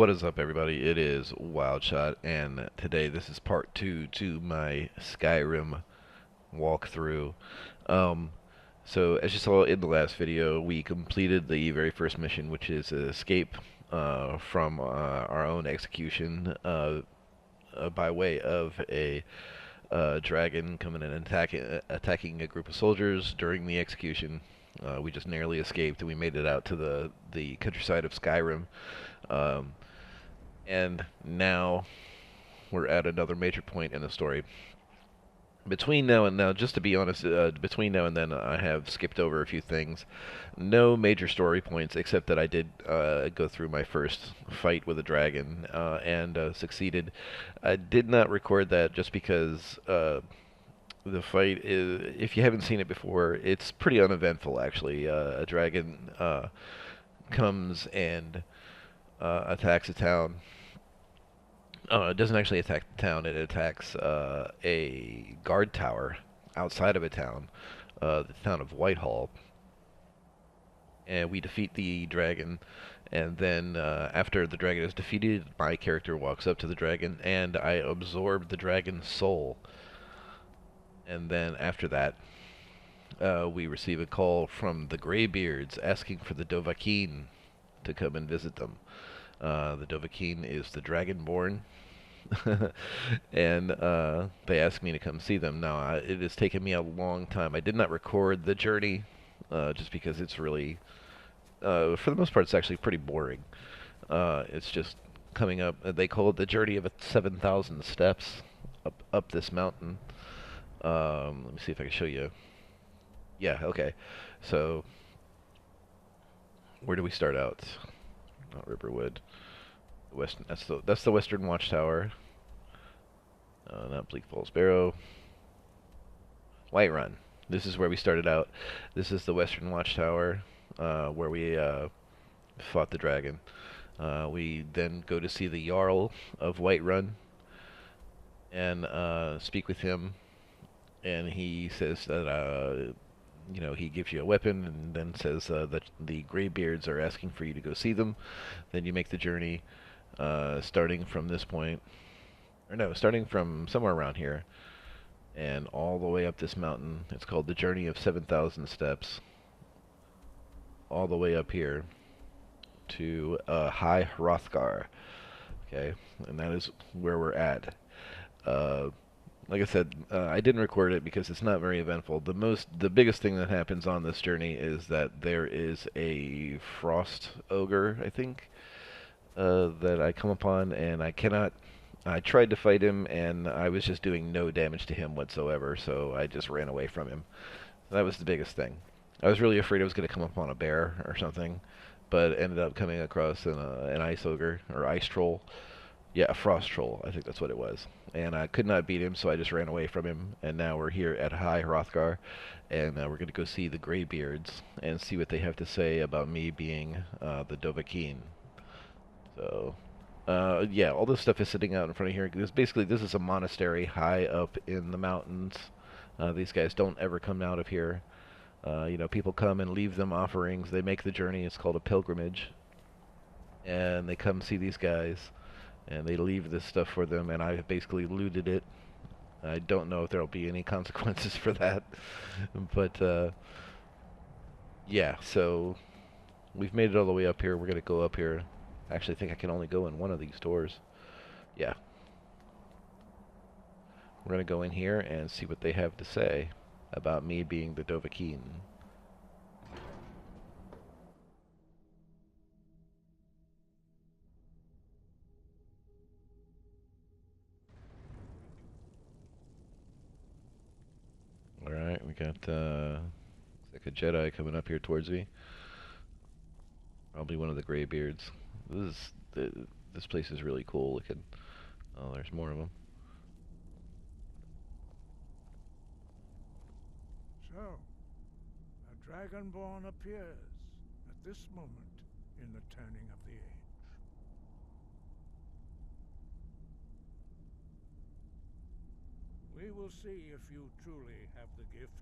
What is up, everybody? It is Wildshot, and today this is part 2 to my Skyrim walkthrough. Um, as you saw in the last video, we completed the very first mission, which is escape from our own execution by way of a dragon coming and attacking a group of soldiers during the execution. We just narrowly escaped, and we made it out to the countryside of Skyrim. Um, and now we're at another major point in the story. Between now and now, just to be honest, between now and then, I have skipped over a few things. No major story points, except that I did go through my first fight with a dragon and succeeded. I did not record that just because the fight is, if you haven't seen it before, it's pretty uneventful, actually. A dragon comes and attacks a town. It doesn't actually attack the town. It attacks a guard tower outside of a town, the town of Whitehall. And we defeat the dragon. And then after the dragon is defeated, my character walks up to the dragon, and I absorb the dragon's soul. And then after that, we receive a call from the Greybeards asking for the Dhovakiin to come and visit them. The Dhovakiin is the Dragonborn, and they asked me to come see them. Now, it has taken me a long time. I did not record the journey, just because it's really, for the most part, it's actually pretty boring. It's just coming up. They call it the journey of 7,000 steps up this mountain. Let me see if I can show you. Yeah, okay. So, where do we start out? Not Riverwood. West. That's the Western Watchtower. Not Bleak Falls Barrow. Whiterun. This is where we started out. This is the Western Watchtower, where we fought the dragon. We then go to see the Jarl of Whiterun and speak with him, and he says that he gives you a weapon, and then says that the Greybeards are asking for you to go see them. Then you make the journey, starting from this point, or no, starting from somewhere around here, and all the way up this mountain. It's called the Journey of 7,000 Steps. All the way up here to High Hrothgar. Okay, and that is where we're at. Like I said, I didn't record it because it's not very eventful. The biggest thing that happens on this journey is that there is a frost ogre, I think, that I come upon, and I cannot. I tried to fight him, and I was just doing no damage to him whatsoever, so I just ran away from him. That was the biggest thing. I was really afraid I was going to come upon a bear or something, but ended up coming across an ice ogre, or ice troll. Yeah, a frost troll, I think that's what it was. And I could not beat him, so I just ran away from him, and now we're here at High Hrothgar, and we're going to go see the Greybeards and see what they have to say about me being the Dhovakiin. So, yeah, all this stuff is sitting out in front of here. This is a monastery high up in the mountains. These guys don't ever come out of here. People come and leave them offerings. They make the journey. It's called a pilgrimage. And they come see these guys, and they leave this stuff for them, and I basically looted it. I don't know if there'll be any consequences for that. But, yeah, so we've made it all the way up here. We're going to go up here. Actually, I think I can only go in one of these doors. Yeah. We're going to go in here and see what they have to say about me being the Dhovakiin. Alright, we got, looks like a Jedi coming up here towards me. Probably one of the Greybeards. This place is really cool looking. Oh, there's more of them. So, a Dragonborn appears at this moment in the turning of the age. We will see if you truly have the gift.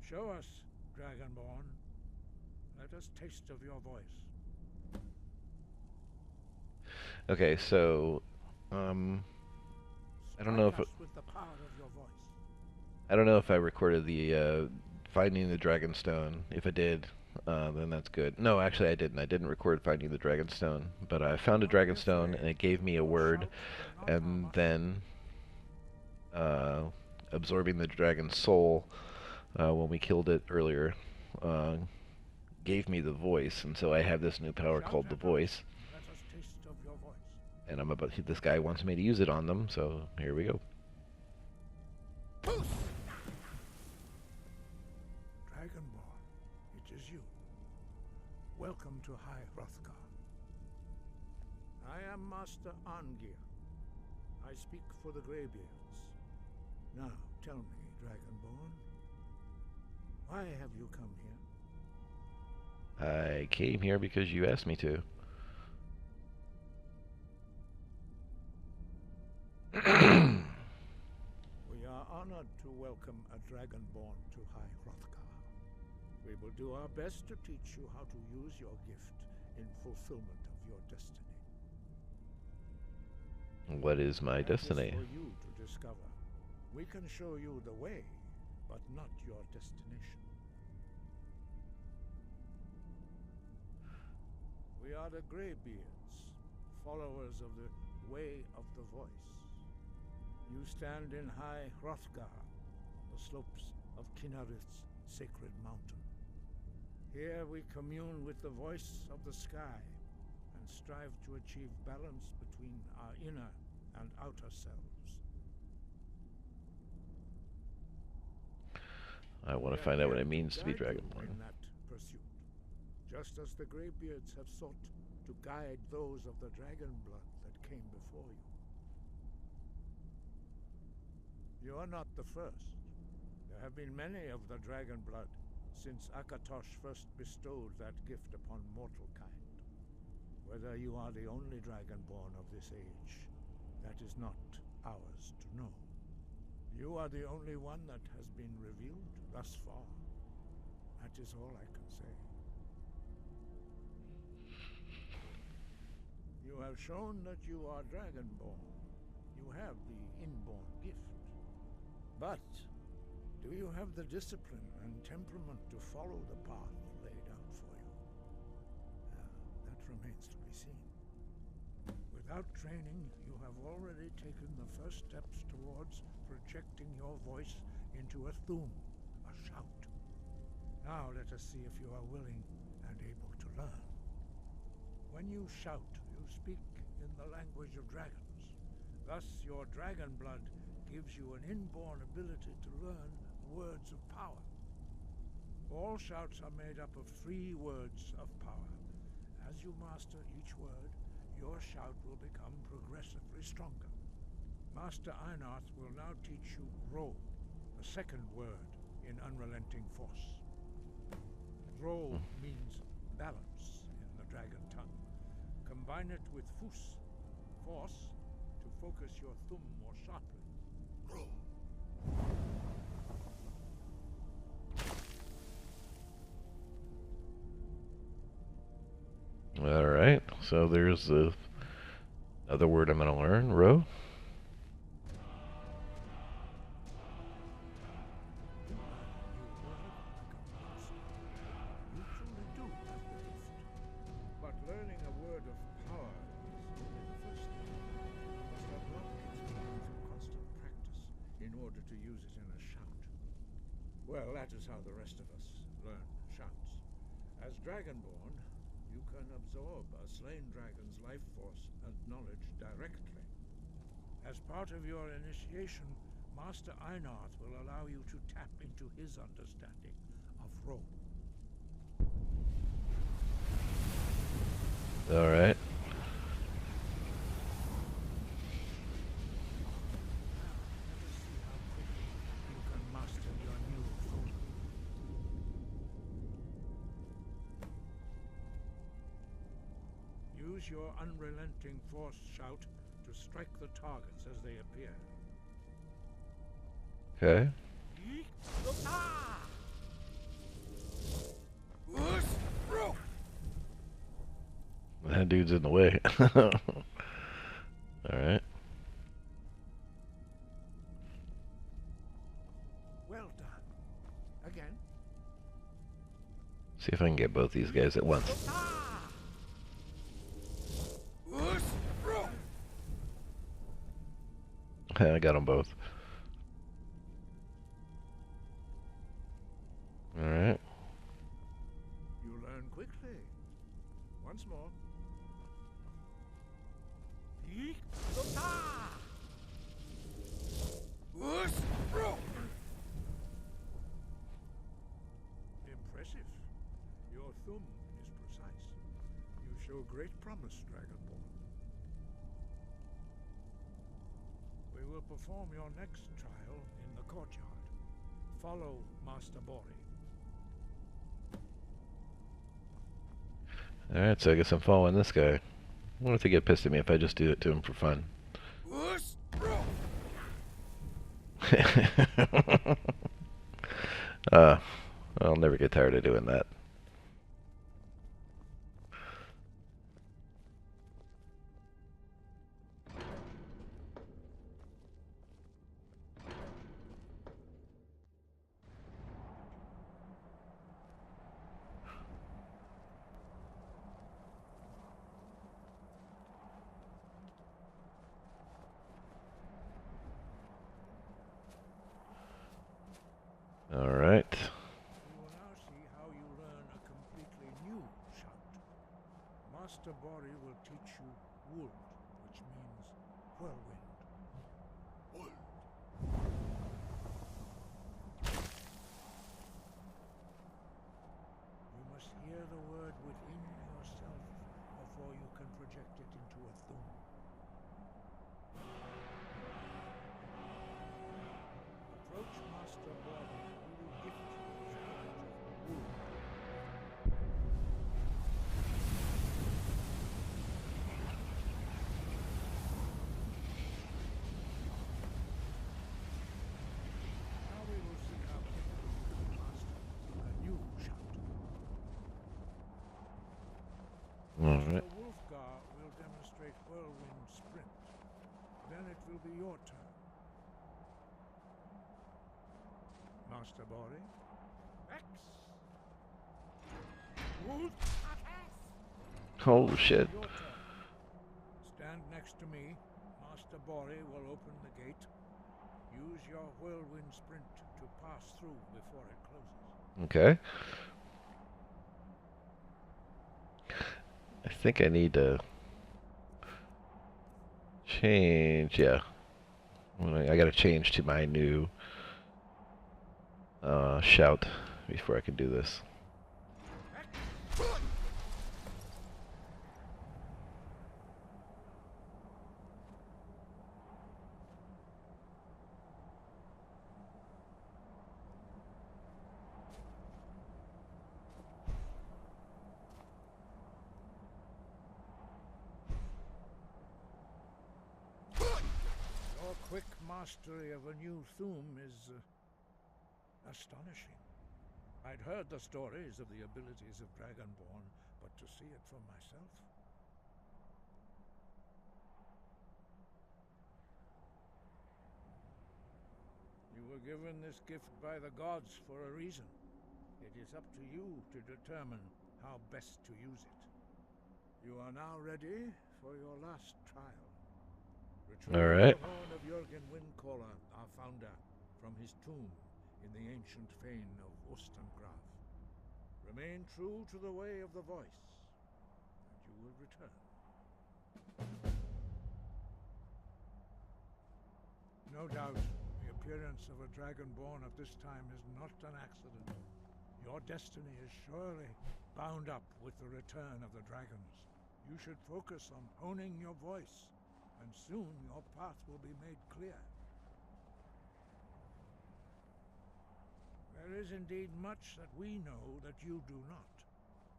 Show us, Dragonborn. Let us taste of your voice. Okay, so um, I don't know Strike if us with the power of your voice. I don't know if I recorded the finding the dragon stone. If I did, then that's good. No, actually I didn't. I didn't record finding the dragon stone, but I found a Don't be dragon stone afraid. and it gave me a Your word, shout will not harm and us. then uh, absorbing the dragon's soul when we killed it earlier uh, gave me the voice, and so I have this new power Shout called the at us voice, and let us taste of your voice. and I'm about this guy wants me to use it on them, so here we go. Dragonborn, it is you. Welcome to High Hrothgar. I am Master Arngir. I speak for the Greybeards. Now, tell me, Dragonborn, why have you come here? I came here because you asked me to. We are honored to welcome a Dragonborn to High Hrothgar. We will do our best to teach you how to use your gift in fulfillment of your destiny. What is my That is destiny? for you to discover. We can show you the way, but not your destination. We are the Greybeards, followers of the Way of the Voice. You stand in High Hrothgar, on the slopes of Kinarith's sacred mountain. Here we commune with the voice of the sky and strive to achieve balance between our inner and outer selves. I want We to are find out what here it means to be guide you Dragonborn. in that pursuit, just as the Greybeards have sought to guide those of the dragon blood that came before you. You are not the first. There have been many of the dragon blood since Akatosh first bestowed that gift upon mortal kind. Whether you are the only dragonborn of this age, that is not ours to know. You are the only one that has been revealed thus far. That is all I can say. You have shown that you are dragonborn. You have the inborn gift. But do you have the discipline and temperament to follow the path laid out for you? That remains to be seen. Without training, you have already taken the first steps towards projecting your voice into a thum, a shout. Now let us see if you are willing and able to learn. When you shout, you speak in the language of dragons. Thus, your dragon blood gives you an inborn ability to learn words of power. All shouts are made up of 3 words of power. As you master each word, your shout will become progressively stronger. Master Einarth will now teach you Ro, the second word in Unrelenting Force. Ro means balance in the dragon tongue. Combine it with Fus, force, to focus your thumb more sharply. Ro. Alright, so there's the other word I'm going to learn, Ro. You truly do have the gift. But learning a word of power is only the first step. You must unlock its meaning through constant practice in order to use it in a shout. Well, that is how the rest of us learn shouts. As Dragonborn, you can absorb a slain dragon's life force and knowledge directly. As part of your initiation, Master Einarth will allow you to tap into his understanding of Ro. Alright. You can master your new form. Use your unrelenting force shout to strike the targets as they appear. Okay. That dude's in the way. Alright. Well done. Again. See if I can get both these guys at once. I got them both. Alright. You learn quickly. Once more. Impressive. Your thumb is precise. You show great promise, Dragonborn. We will perform your next trial in the courtyard. Follow Master Bori. Alright, so I guess I'm following this guy. I wonder if they get pissed at me if I just do it to him for fun. uh, I'll never get tired of doing that. Alright. We will now see how you learn a completely new shout. Master Bori will teach you Wold, which means whirlwind. Wold. You must hear the word within yourself before you can project it into a thum. Approach Master Bori, who will gift you his knowledge of Wold. Now we will see how you can master a new shout. Alright. The Wolfgar will demonstrate whirlwind sprint. Then it will be your turn. Master Bori. X. Wolf. Oh shit. Your turn. Stand next to me. Master Bori will open the gate. Use your whirlwind sprint to pass through before it closes. Okay. I think I need to change, yeah. I gotta change to my new shout before I can do this. Your quick mastery of a new thum is astonishing. I'd heard the stories of the abilities of Dragonborn, but to see it for myself. You were given this gift by the gods for a reason. It is up to you to determine how best to use it. You are now ready for your last trial. Retrieve Alright. the horn of Jürgen Windcaller, our founder, from his tomb in the ancient fane of Ostengraf. Remain true to the way of the voice, and you will return. No doubt, the appearance of a Dragonborn at this time is not an accident. Your destiny is surely bound up with the return of the dragons. You should focus on honing your voice, and soon your path will be made clear. There is indeed much that we know that you do not.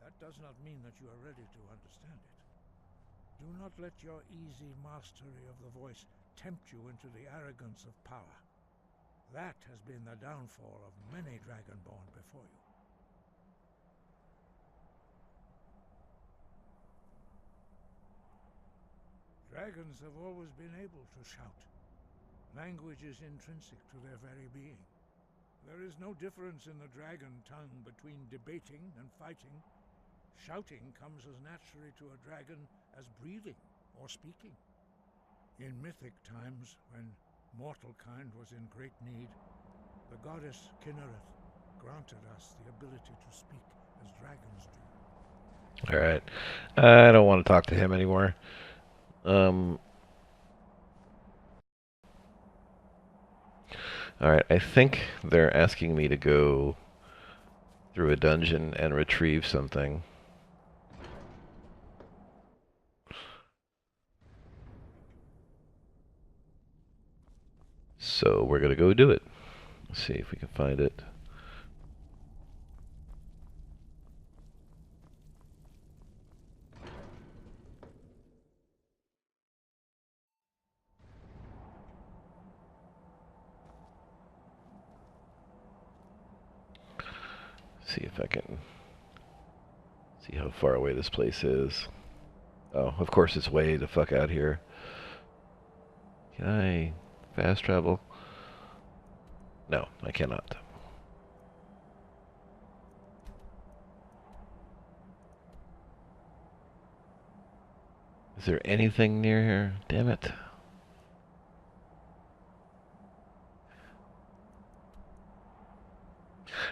That does not mean that you are ready to understand it. Do not let your easy mastery of the voice tempt you into the arrogance of power. That has been the downfall of many Dragonborn before you. Dragons have always been able to shout. Language is intrinsic to their very being. There is no difference in the dragon tongue between debating and fighting. Shouting comes as naturally to a dragon as breathing or speaking. In mythic times, when mortal kind was in great need, the goddess Kinnereth granted us the ability to speak as dragons do. Alright. I don't want to talk to him anymore. Alright, I think they're asking me to go through a dungeon and retrieve something. So we're gonna go do it. Let's see if we can find it. See if I can see how far away this place is. Oh, of course it's way the fuck out here. Can I fast travel? No, I cannot. Is there anything near here? Damn it.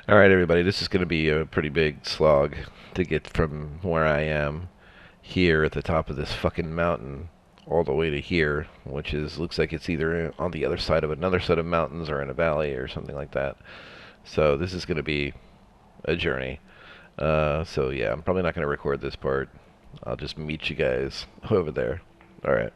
Alright, everybody, this is going to be a pretty big slog to get from where I am here at the top of this fucking mountain all the way to here, which is looks like it's either on the other side of another set of mountains or in a valley or something like that. So this is going to be a journey. So yeah, I'm probably not going to record this part. I'll just meet you guys over there. Alright.